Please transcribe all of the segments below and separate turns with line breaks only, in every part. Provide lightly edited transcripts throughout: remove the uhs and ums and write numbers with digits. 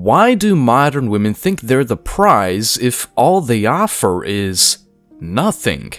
Why do modern women think they're the prize if all they offer is nothing?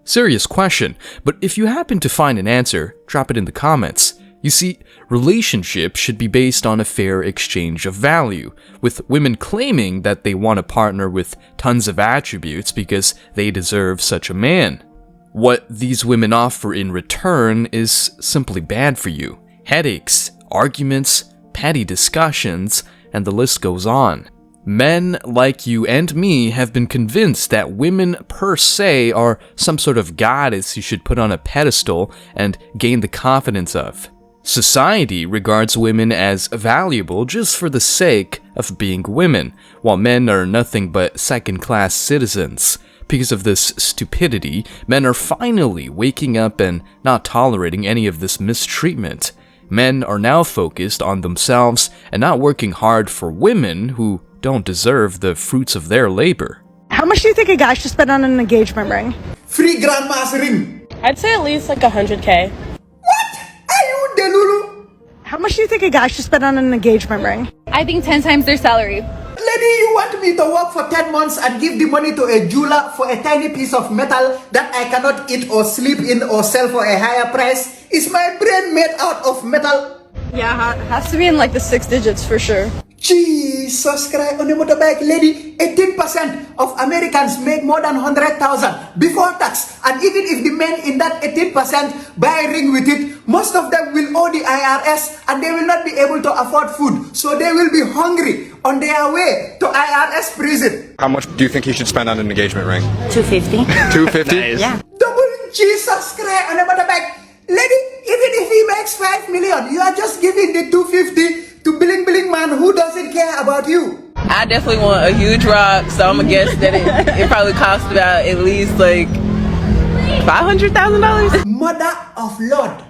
Serious question, but if you happen to find an answer, drop it in the comments. You see, relationships should be based on a fair exchange of value, with women claiming that they want a partner with tons of attributes because they deserve such a man. What these women offer in return is simply bad for you. Headaches, arguments, petty discussions, and the list goes on. Men like you and me have been convinced that women per se are some sort of goddess you should put on a pedestal and gain the confidence of. Society regards women as valuable just for the sake of being women, while men are nothing but second-class citizens. Because of this stupidity, men are finally waking up and not tolerating any of this mistreatment. Men are now focused on themselves and not working hard for women who don't deserve the fruits of their labor.
How much do you think a guy should spend on an engagement ring?
Free grandma's ring.
I'd say at least like 100K.
What? Are you Delulu?
How much do you think a guy should spend on an engagement ring?
I think 10 times their salary.
Lady, you want me to work for 10 months and give the money to a jeweler for a tiny piece of metal that I cannot eat or sleep in or sell for a higher price? Is my brain made out of metal?
Yeah, has to be in like the 6 digits for sure.
Jesus Christ, on a motorbike, lady, 18% of Americans make more than 100,000 before tax. And even if the men in that 18% buy a ring with it, most of them will owe the IRS and they will not be able to afford food. So they will be hungry on their way to IRS prison.
How much do you think he should spend on an engagement ring?
250.
250?
Nice. Yeah.
Double Jesus Christ on a motorbike. Lady, even if he makes 5 million, you are just giving the 250 to Billing man who doesn't care about you.
I definitely want a huge rock, so I'm gonna guess that it probably costs about at least like $500,000.
Mother of Lord,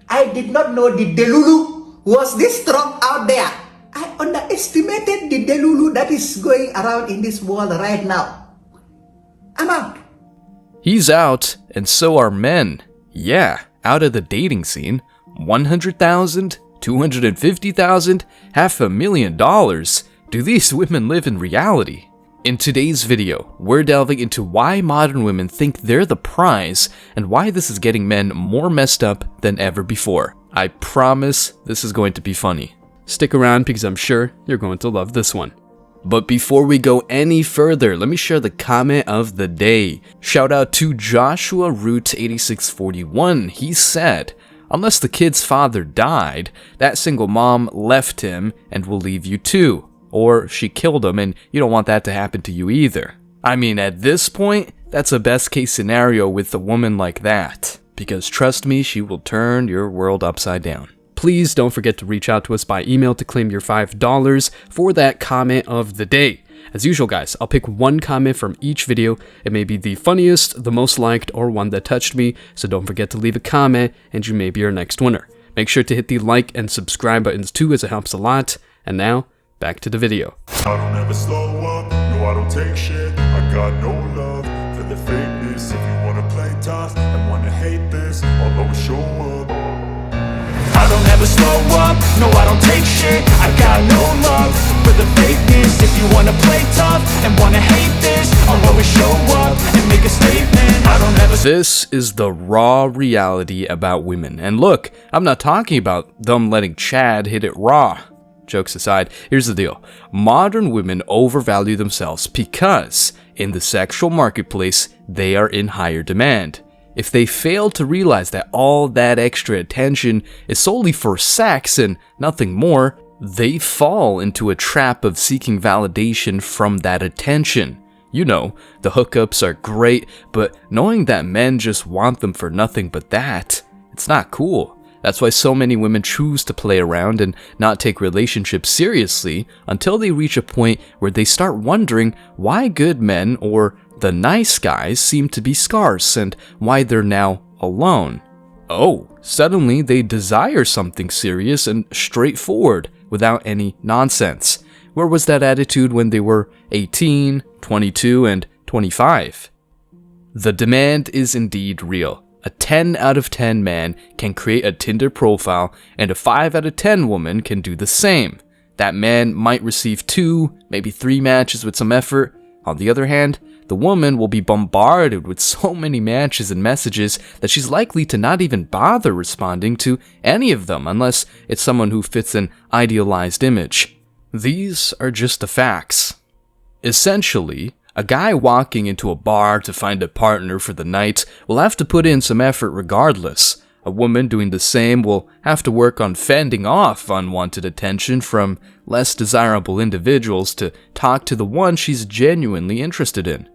I did not know the Delulu was this strong out there. I underestimated the Delulu that is going around in this world right now. I'm out.
He's out, and so are men. Yeah, out of the dating scene. 100,000, 250,000, $500,000. Do these women live in reality? In today's video, we're delving into why modern women think they're the prize and why this is getting men more messed up than ever before. I promise this is going to be funny. Stick around because I'm sure you're going to love this one. But before we go any further, let me share the comment of the day. Shout out to Joshua Root 8641. He said, "Unless the kid's father died, that single mom left him and will leave you too. Or she killed him and you don't want that to happen to you either." I mean, at this point, that's a best case scenario with a woman like that. Because trust me, she will turn your world upside down. Please don't forget to reach out to us by email to claim your $5 for that comment of the day. As usual, guys, I'll pick one comment from each video. It may be the funniest, the most liked, or one that touched me, so don't forget to leave a comment and you may be our next winner. Make sure to hit the like and subscribe buttons too, as it helps a lot. And now, back to the video.
I don't ever slow up, no I don't take shit. I got no love for the fakeness. If you wanna play tough and wanna hate this, I'll always show up. I don't ever slow up, no I don't take shit. I got no love for the fakeness. If you wanna play tough and wanna hate this, I'll always show up and make a statement. I don't ever.
This is the raw reality about women. And look, I'm not talking about them letting Chad hit it raw. Jokes aside, here's the deal. Modern women overvalue themselves because, in the sexual marketplace, they are in higher demand. If they fail to realize that all that extra attention is solely for sex and nothing more, they fall into a trap of seeking validation from that attention. You know, the hookups are great, but knowing that men just want them for nothing but that, it's not cool. That's why so many women choose to play around and not take relationships seriously until they reach a point where they start wondering why good men or the nice guys seem to be scarce and why they're now alone. Oh, suddenly they desire something serious and straightforward without any nonsense. Where was that attitude when they were 18, 22, and 25? The demand is indeed real. A 10 out of 10 man can create a Tinder profile, and a 5 out of 10 woman can do the same. That man might receive 2, maybe 3 matches with some effort. On the other hand, the woman will be bombarded with so many matches and messages that she's likely to not even bother responding to any of them unless it's someone who fits an idealized image. These are just the facts. Essentially, a guy walking into a bar to find a partner for the night will have to put in some effort regardless. A woman doing the same will have to work on fending off unwanted attention from less desirable individuals to talk to the one she's genuinely interested in.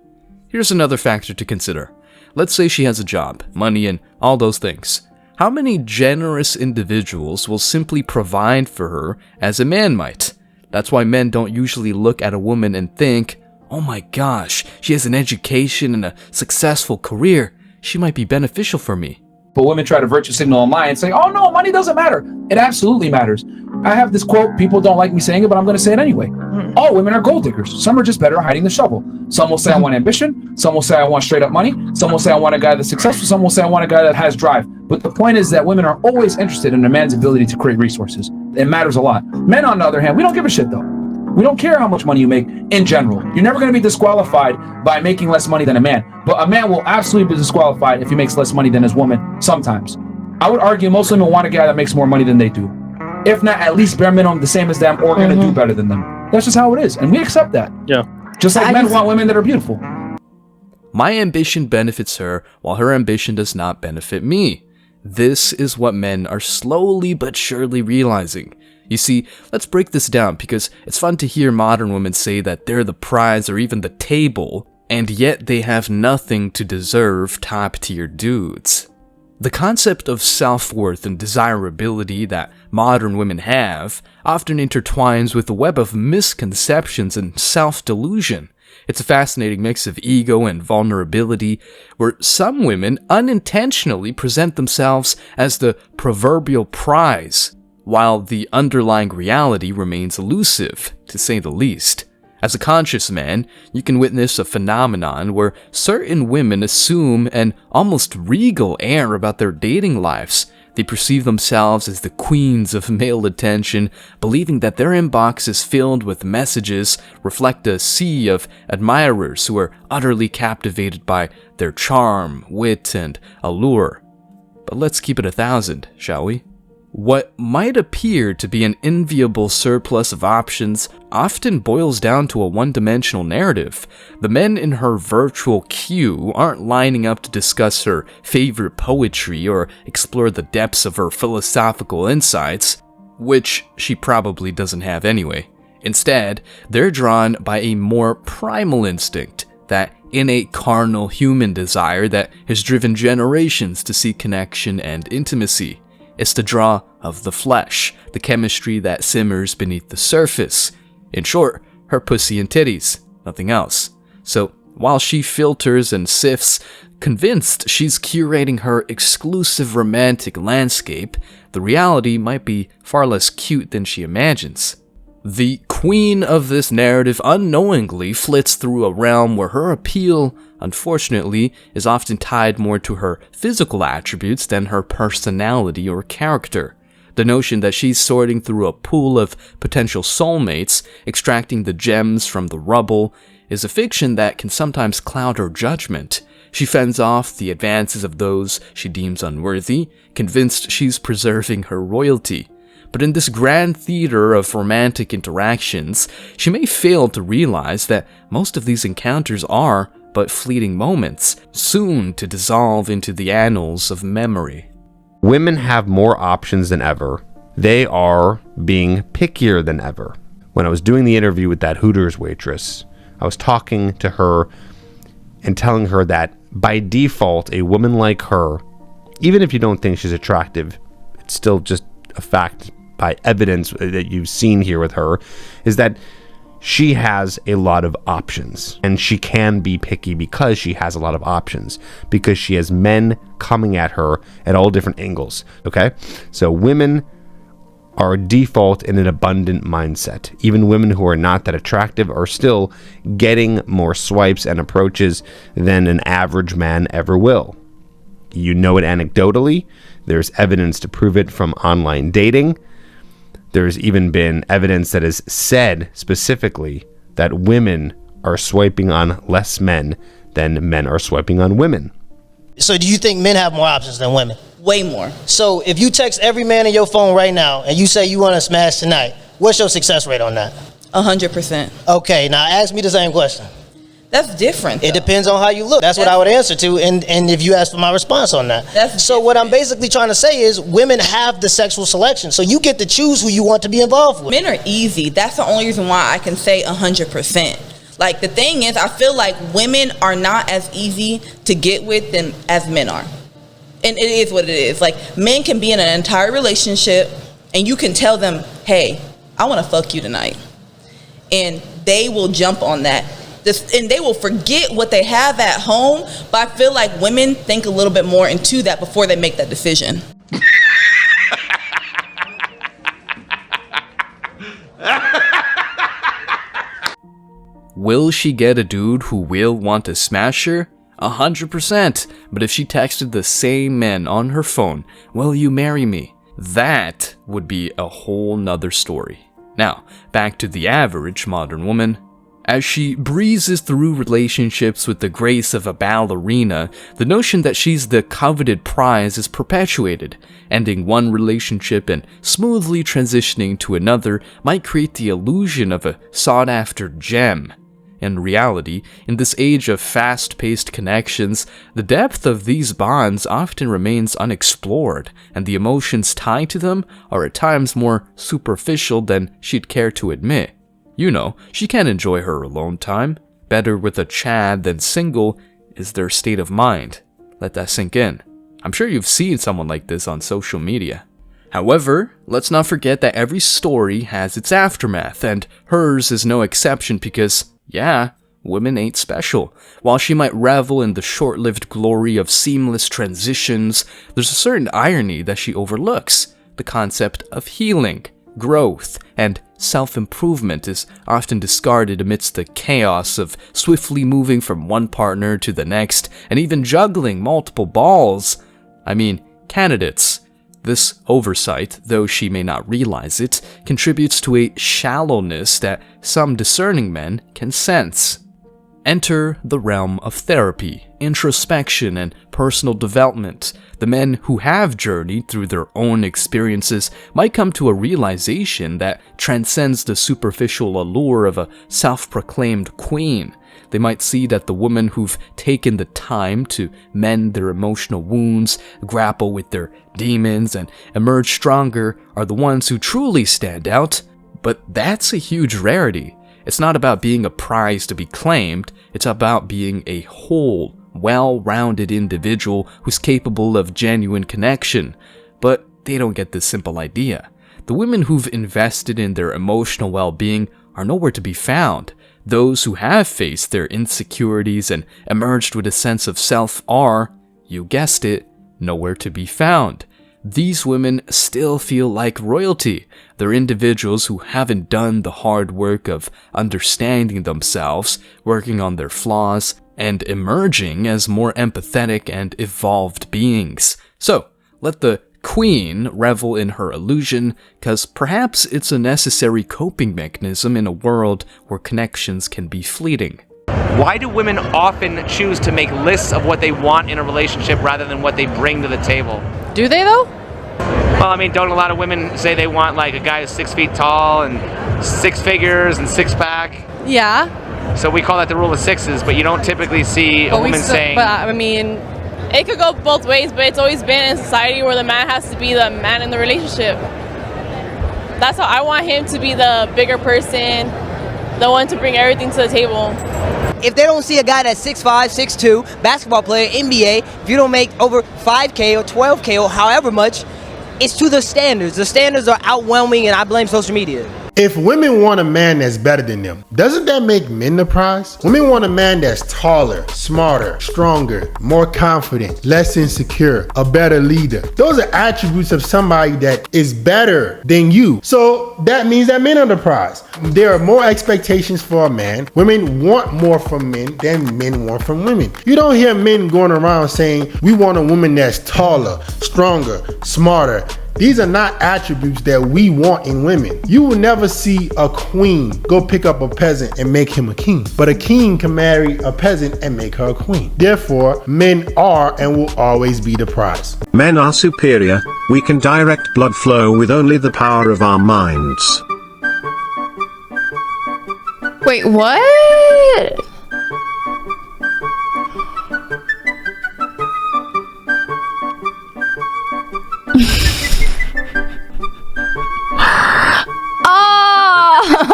Here's another factor to consider. Let's say she has a job, money, and all those things. How many generous individuals will simply provide for her as a man might? That's why men don't usually look at a woman and think, "Oh my gosh, she has an education and a successful career. She might be beneficial for me."
But women try to virtue signal online and say, "Oh no, money doesn't matter." It absolutely matters. I have this quote, people don't like me saying it, but I'm going to say it anyway. All women are gold diggers. Some are just better at hiding the shovel. Some will say I want ambition. Some will say I want straight up money. Some will say I want a guy that's successful. Some will say I want a guy that has drive. But the point is that women are always interested in a man's ability to create resources. It matters a lot. Men, on the other hand, we don't give a shit though. We don't care how much money you make in general. You're never going to be disqualified by making less money than a man. But a man will absolutely be disqualified if he makes less money than his woman sometimes. I would argue most women want a guy that makes more money than they do. If not, at least bare minimum the same as them or going to do better than them. That's just how it is. And we accept that.
Yeah.
Just like men want women that are beautiful.
My ambition benefits her, while her ambition does not benefit me. This is what men are slowly but surely realizing. You see, let's break this down because it's fun to hear modern women say that they're the prize or even the table, and yet they have nothing to deserve top-tier dudes. The concept of self-worth and desirability that modern women have often intertwines with a web of misconceptions and self-delusion. It's a fascinating mix of ego and vulnerability, where some women unintentionally present themselves as the proverbial prize, while the underlying reality remains elusive, to say the least. As a conscious man, you can witness a phenomenon where certain women assume an almost regal air about their dating lives. They perceive themselves as the queens of male attention, believing that their inboxes filled with messages reflect a sea of admirers who are utterly captivated by their charm, wit, and allure. But let's keep it 1,000, shall we? What might appear to be an enviable surplus of options often boils down to a one-dimensional narrative. The men in her virtual queue aren't lining up to discuss her favorite poetry or explore the depths of her philosophical insights, which she probably doesn't have anyway. Instead, they're drawn by a more primal instinct, that innate carnal human desire that has driven generations to seek connection and intimacy. It's the draw of the flesh, the chemistry that simmers beneath the surface. In short, her pussy and titties, nothing else. So, while she filters and sifts, convinced she's curating her exclusive romantic landscape, the reality might be far less cute than she imagines. The queen of this narrative unknowingly flits through a realm where her appeal, unfortunately, is often tied more to her physical attributes than her personality or character. The notion that she's sorting through a pool of potential soulmates, extracting the gems from the rubble, is a fiction that can sometimes cloud her judgment. She fends off the advances of those she deems unworthy, convinced she's preserving her royalty. But in this grand theater of romantic interactions, she may fail to realize that most of these encounters are but fleeting moments, soon to dissolve into the annals of memory.
Women have more options than ever. They are being pickier than ever. When I was doing the interview with that Hooters waitress, I was talking to her and telling her that by default, a woman like her, even if you don't think she's attractive, it's still just a fact by evidence that you've seen here with her, is that she has a lot of options, and she can be picky because she has a lot of options, because she has men coming at her at all different angles. Okay, so women are default in an abundant mindset. Even women who are not that attractive are still getting more swipes and approaches than an average man ever will. You know it anecdotally. There's evidence to prove it from online dating. There's even been evidence that has said specifically that women are swiping on less men than men are swiping on women.
So do you think men have more options than women?
Way more.
So if you text every man in your phone right now and you say you want to smash tonight, what's your success rate on that?
100%.
Okay, now ask me the same question.
That's different.
It depends on how you look. That's what I would answer to, and if you ask for my response on that. So what I'm basically trying to say is women have the sexual selection, so you get to choose who you want to be involved with.
Men are easy. That's the only reason why I can say 100%. Like, the thing is, I feel like women are not as easy to get with than as men are. And it is what it is. Like, men can be in an entire relationship and you can tell them, hey, I want to fuck you tonight. And they will jump on that. And they will forget what they have at home, but I feel like women think a little bit more into that before they make that decision.
Will she get a dude who will want to smash her? 100%. But if she texted the same men on her phone, will you marry me? That would be a whole nother story. Now, back to the average modern woman. As she breezes through relationships with the grace of a ballerina, the notion that she's the coveted prize is perpetuated. Ending one relationship and smoothly transitioning to another might create the illusion of a sought-after gem. In reality, in this age of fast-paced connections, the depth of these bonds often remains unexplored, and the emotions tied to them are at times more superficial than she'd care to admit. You know, she can enjoy her alone time. Better with a Chad than single is their state of mind. Let that sink in. I'm sure you've seen someone like this on social media. However, let's not forget that every story has its aftermath, and hers is no exception because, yeah, women ain't special. While she might revel in the short-lived glory of seamless transitions, there's a certain irony that she overlooks. The concept of healing, growth, and self-improvement is often discarded amidst the chaos of swiftly moving from one partner to the next and even juggling multiple balls. Candidates. This oversight, though she may not realize it, contributes to a shallowness that some discerning men can sense. Enter the realm of therapy, introspection, and personal development. The men who have journeyed through their own experiences might come to a realization that transcends the superficial allure of a self-proclaimed queen. They might see that the women who've taken the time to mend their emotional wounds, grapple with their demons, and emerge stronger are the ones who truly stand out. But that's a huge rarity. It's not about being a prize to be claimed, it's about being a whole, well-rounded individual who's capable of genuine connection. But they don't get this simple idea. The women who've invested in their emotional well-being are nowhere to be found. Those who have faced their insecurities and emerged with a sense of self are, you guessed it, nowhere to be found. These women still feel like royalty. They're individuals who haven't done the hard work of understanding themselves, working on their flaws, and emerging as more empathetic and evolved beings. So, let the queen revel in her illusion, cause perhaps it's a necessary coping mechanism in a world where connections can be fleeting.
Why do women often choose to make lists of what they want in a relationship rather than what they bring to the table?
Do they though?
Well, don't a lot of women say they want like a guy who's 6 feet tall and 6 figures and 6-pack?
Yeah.
So we call that the rule of sixes, but you don't typically see a woman saying...
But it could go both ways, but it's always been in society where the man has to be the man in the relationship. That's how I want him to be, the bigger person, the one to bring everything to the table.
If they don't see a guy that's 6'5", 6'2", basketball player, NBA, if you don't make over 5K or 12K or however much, it's to the standards. The standards are overwhelming, and I blame social media.
If women want a man that's better than them, doesn't that make men the prize? Women want a man that's taller, smarter, stronger, more confident, less insecure, a better leader. Those are attributes of somebody that is better than you. So that means that men are the prize. There are more expectations for a man. Women want more from men than men want from women. You don't hear men going around saying, we want a woman that's taller, stronger, smarter, These are not attributes that we want in women. You will never see a queen go pick up a peasant and make him a king, but a king can marry a peasant and make her a queen. Therefore, men are and will always be the prize.
Men are superior. We can direct blood flow with only the power of our minds.
Wait, what?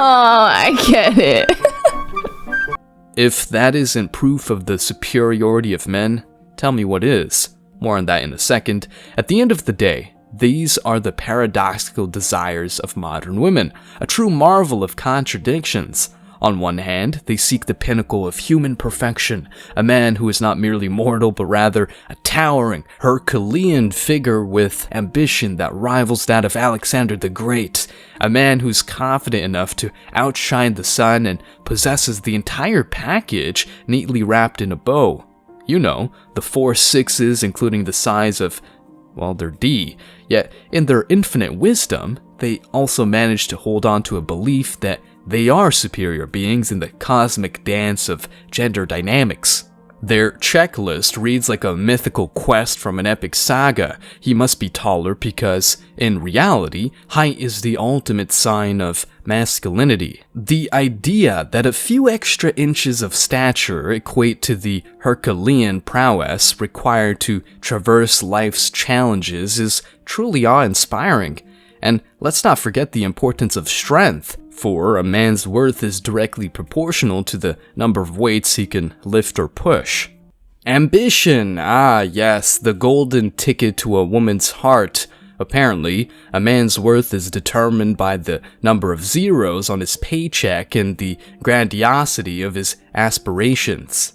Oh, I get it.
If that isn't proof of the superiority of men, tell me what is. More on that in a second. At the end of the day, these are the paradoxical desires of modern women, a true marvel of contradictions. On one hand, they seek the pinnacle of human perfection, a man who is not merely mortal but rather a towering, Herculean figure with ambition that rivals that of Alexander the Great, a man who's confident enough to outshine the sun and possesses the entire package neatly wrapped in a bow. You know, the 4 sixes including the size of, well, their D. Yet, in their infinite wisdom, they also manage to hold on to a belief that they are superior beings in the cosmic dance of gender dynamics. Their checklist reads like a mythical quest from an epic saga. He must be taller because, in reality, height is the ultimate sign of masculinity. The idea that a few extra inches of stature equate to the Herculean prowess required to traverse life's challenges is truly awe-inspiring. And let's not forget the importance of strength, for a man's worth is directly proportional to the number of weights he can lift or push. Ambition, yes, the golden ticket to a woman's heart. Apparently, a man's worth is determined by the number of zeros on his paycheck and the grandiosity of his aspirations.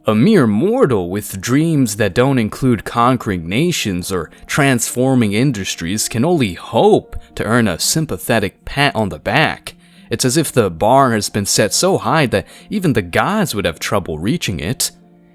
A mere mortal with dreams that don't include conquering nations or transforming industries can only hope to earn a sympathetic pat on the back. It's as if the bar has been set so high that even the gods would have trouble reaching it.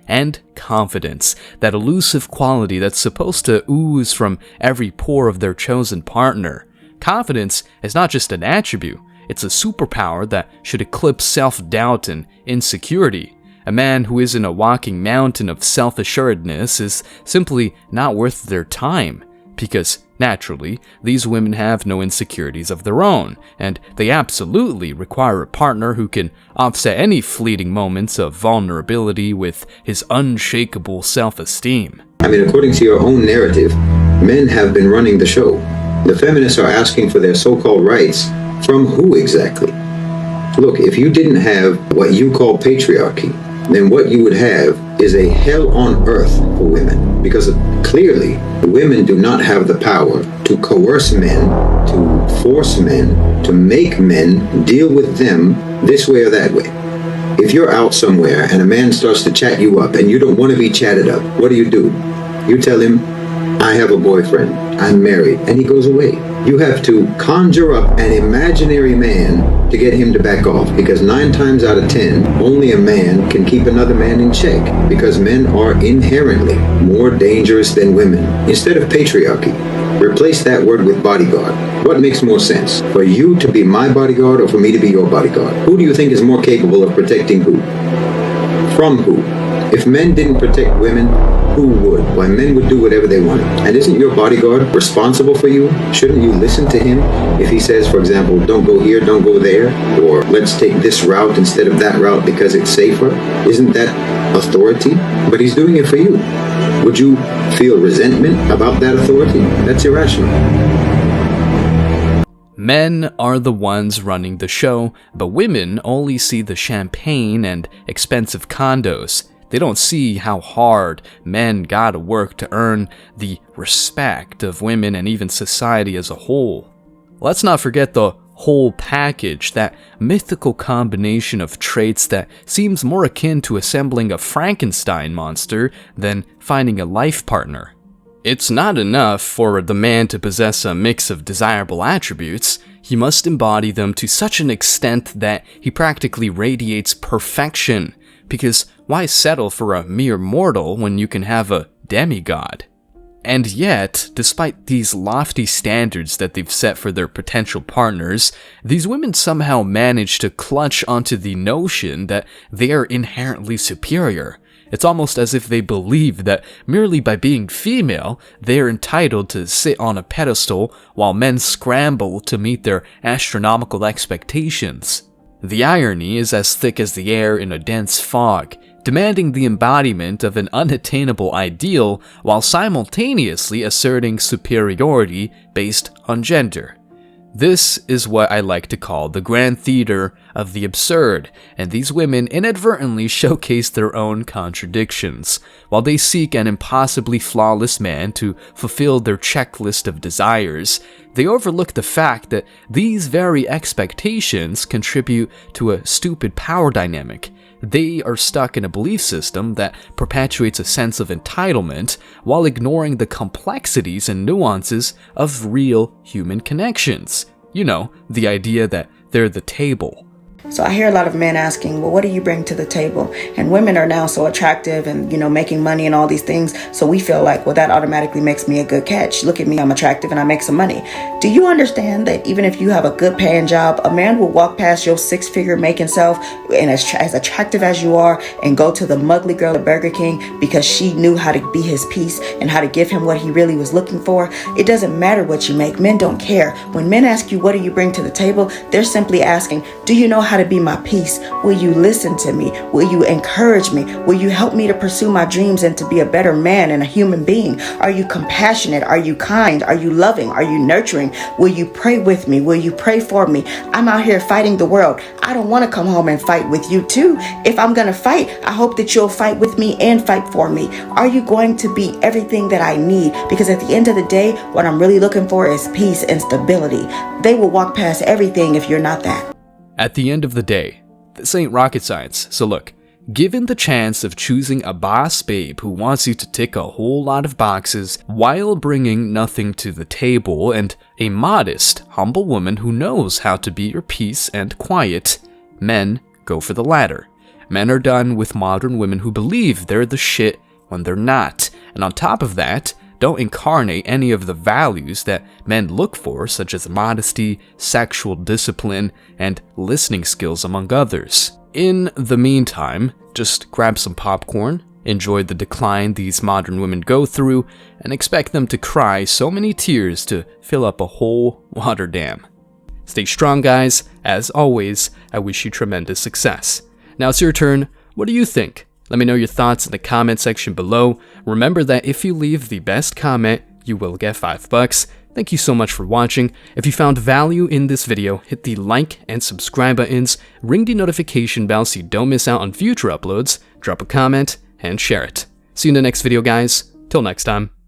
And confidence, that elusive quality that's supposed to ooze from every pore of their chosen partner. Confidence is not just an attribute, it's a superpower that should eclipse self-doubt and insecurity. A man who isn't a walking mountain of self-assuredness is simply not worth their time, because naturally, these women have no insecurities of their own, and they absolutely require a partner who can offset any fleeting moments of vulnerability with his unshakable self-esteem.
I mean, according to your own narrative, men have been running the show. The feminists are asking for their so-called rights from who exactly? Look, if you didn't have what you call patriarchy, then what you would have is a hell on earth for women, because clearly women do not have the power to coerce men, to force men, to make men deal with them this way or that way. If you're out somewhere and a man starts to chat you up and you don't want to be chatted up, what do? You tell him, I have a boyfriend, I'm married, and he goes away. You have to conjure up an imaginary man to get him to back off, because 9 times out of 10, only a man can keep another man in check, because men are inherently more dangerous than women. Instead of patriarchy, replace that word with bodyguard. What makes more sense? For you to be my bodyguard or for me to be your bodyguard? Who do you think is more capable of protecting who? From who? If men didn't protect women, who would? Why, men would do whatever they wanted. And isn't your bodyguard responsible for you? Shouldn't you listen to him if he says, for example, don't go here, don't go there, or let's take this route instead of that route because it's safer? Isn't that authority? But he's doing it for you. Would you feel resentment about that authority? That's irrational.
Men are the ones running the show, but women only see the champagne and expensive condos. They don't see how hard men gotta work to earn the respect of women and even society as a whole. Let's not forget the whole package, that mythical combination of traits that seems more akin to assembling a Frankenstein monster than finding a life partner. It's not enough for the man to possess a mix of desirable attributes. He must embody them to such an extent that he practically radiates perfection. Because why settle for a mere mortal when you can have a demigod? And yet, despite these lofty standards that they've set for their potential partners, these women somehow manage to clutch onto the notion that they are inherently superior. It's almost as if they believe that merely by being female, they are entitled to sit on a pedestal while men scramble to meet their astronomical expectations. The irony is as thick as the air in a dense fog, demanding the embodiment of an unattainable ideal while simultaneously asserting superiority based on gender. This is what I like to call the grand theater of the absurd, and these women inadvertently showcase their own contradictions. While they seek an impossibly flawless man to fulfill their checklist of desires, they overlook the fact that these very expectations contribute to a stupid power dynamic. They are stuck in a belief system that perpetuates a sense of entitlement while ignoring the complexities and nuances of real human connections. You know, the idea that they're the table.
So I hear a lot of men asking, well, what do you bring to the table? And women are now so attractive and, making money and all these things. So we feel like, well, that automatically makes me a good catch. Look at me, I'm attractive and I make some money. Do you understand that even if you have a good paying job, a man will walk past your six-figure making self and as attractive as you are and go to the mugly girl at Burger King because she knew how to be his piece and how to give him what he really was looking for? It doesn't matter what you make. Men don't care. When men ask you, what do you bring to the table? They're simply asking, do you know how to be my peace? Will you listen to me? Will you encourage me? Will you help me to pursue my dreams and to be a better man and a human being? Are you compassionate? Are you kind? Are you loving? Are you nurturing? Will you pray with me? Will you pray for me? I'm out here fighting the world. I don't want to come home and fight with you too. If I'm going to fight, I hope that you'll fight with me and fight for me. Are you going to be everything that I need? Because at the end of the day, what I'm really looking for is peace and stability. They will walk past everything if you're not that.
At the end of the day, this ain't rocket science, so look, given the chance of choosing a boss babe who wants you to tick a whole lot of boxes while bringing nothing to the table and a modest, humble woman who knows how to be your peace and quiet, men go for the latter. Men are done with modern women who believe they're the shit when they're not, and on top of that, don't incarnate any of the values that men look for, such as modesty, sexual discipline, and listening skills, among others. In the meantime, just grab some popcorn, enjoy the decline these modern women go through, and expect them to cry so many tears to fill up a whole water dam. Stay strong, guys. As always, I wish you tremendous success. Now it's your turn. What do you think? Let me know your thoughts in the comment section below. Remember that if you leave the best comment, you will get $5. Thank you so much for watching. If you found value in this video, hit the like and subscribe buttons, ring the notification bell so you don't miss out on future uploads, drop a comment, and share it. See you in the next video, guys. Till next time.